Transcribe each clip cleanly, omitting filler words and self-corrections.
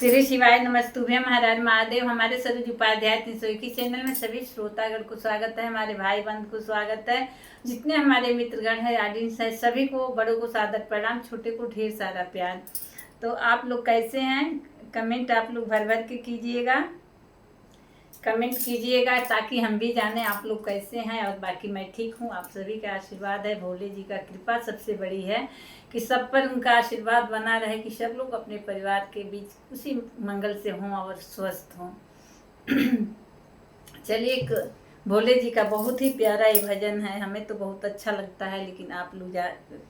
श्री शिवाय नमस्तुभ्यम हर हर महादेव। हमारे सरोज उपाध्याय 301 चैनल में सभी श्रोतागण को स्वागत है, हमारे भाई बंधु को स्वागत है, जितने हमारे मित्रगण है, ऑडियंस है, सभी को, बड़ों को सादर प्रणाम, छोटे को ढेर सारा प्यार। तो आप लोग कैसे हैं? कमेंट आप लोग भर भर के कीजिएगा, कमेंट कीजिएगा ताकि हम भी जाने आप लोग कैसे हैं। और बाकी मैं ठीक हूँ, आप सभी का आशीर्वाद है, भोले जी का कृपा सबसे बड़ी है कि सब पर उनका आशीर्वाद बना रहे कि सब लोग अपने परिवार के बीच उसी मंगल से हों और स्वस्थ हों। चलिए, एक भोले जी का बहुत ही प्यारा ये भजन है, हमें तो बहुत अच्छा लगता है, लेकिन आप लोग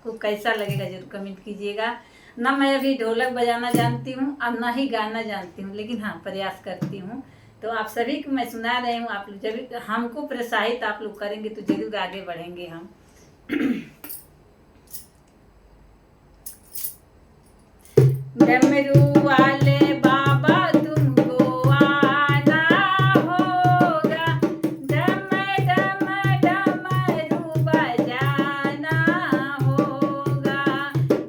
को कैसा लगेगा जरूर कमेंट कीजिएगा। ना मैं अभी ढोलक बजाना जानती हूँ और ना ही गाना जानती हूँ, लेकिन हाँ प्रयास करती हूँ। तो आप सभी को मैं सुना रही हूँ, आप लोग जब हमको प्रोत्साहित आप लोग करेंगे तो जरूर आगे बढ़ेंगे हम। डमरू वाले बाबा तुमको आना होगा, डम डम डमरू बजाना होगा।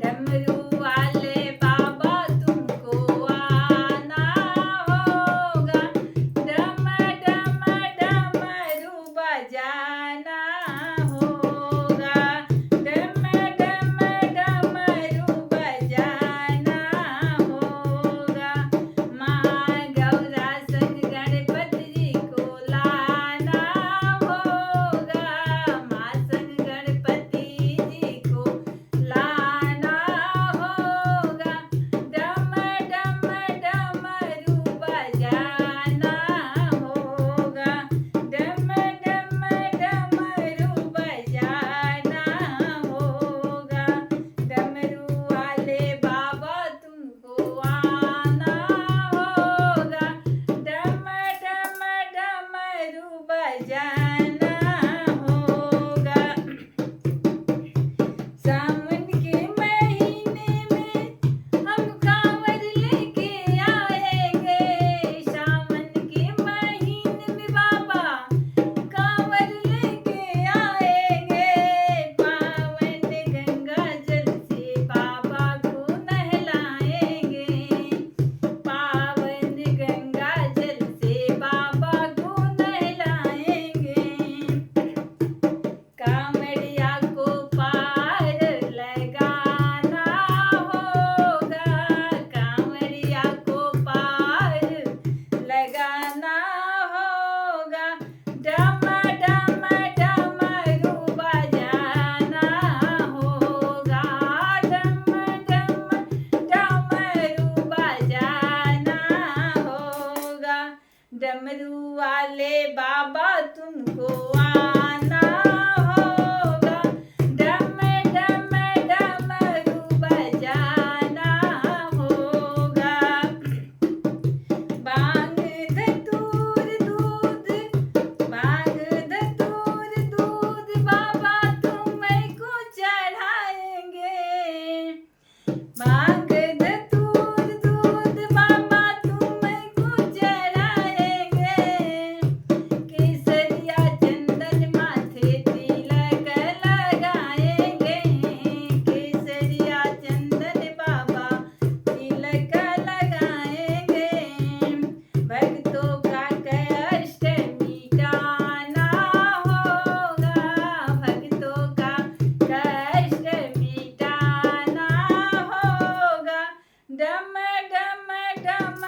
डमरू वाले बाबा तुमको आना होगा, डम डम डमरू बजाना होगा, डम डम डमरू बजाना होगा। माँ गौरा संग गणपति जी को लाना होगा, माँ संग गणपति जी को लाना होगा, डम डम डमरू बजाना होगा, डम डम डमरू बजाना होगा। डमरू वाले बाबा तुमको आना होगा, डम डम डमरू बजाना होगा। सावन के महीने में हम कांवर लेके आएंगे, सावन के महीने में बाबा कांवर लेके आएंगे। पावन गंगा जल से बाबा को नहलाएंगे, पावन गंगा जल से बाबा को नहलाएंगे। कांवड़िया को पार लगाना होगा, कांवड़िया को पार लगाना होगा, डम डम डमरू बजाना होगा, डम डम डमरू बजाना होगा। डमरू वाले बाबा तुमको आना होगा, डम डम डमरू बजाना होगा। भांग धतूर दूध, भांग धतूर दूध बाबा तुमको चढ़ाएंगे, भांग धतूर दूध बाबा तुमको चढ़ाएंगे। केसरिया चंदन माथे तिलक लगाएंगे, केसरिया चंदन बाबा तिलक लगाएंगे। भक्तों का कष्ट मिटाना होगा, भक्तों का कष्ट मिटाना होगा, डम डम डम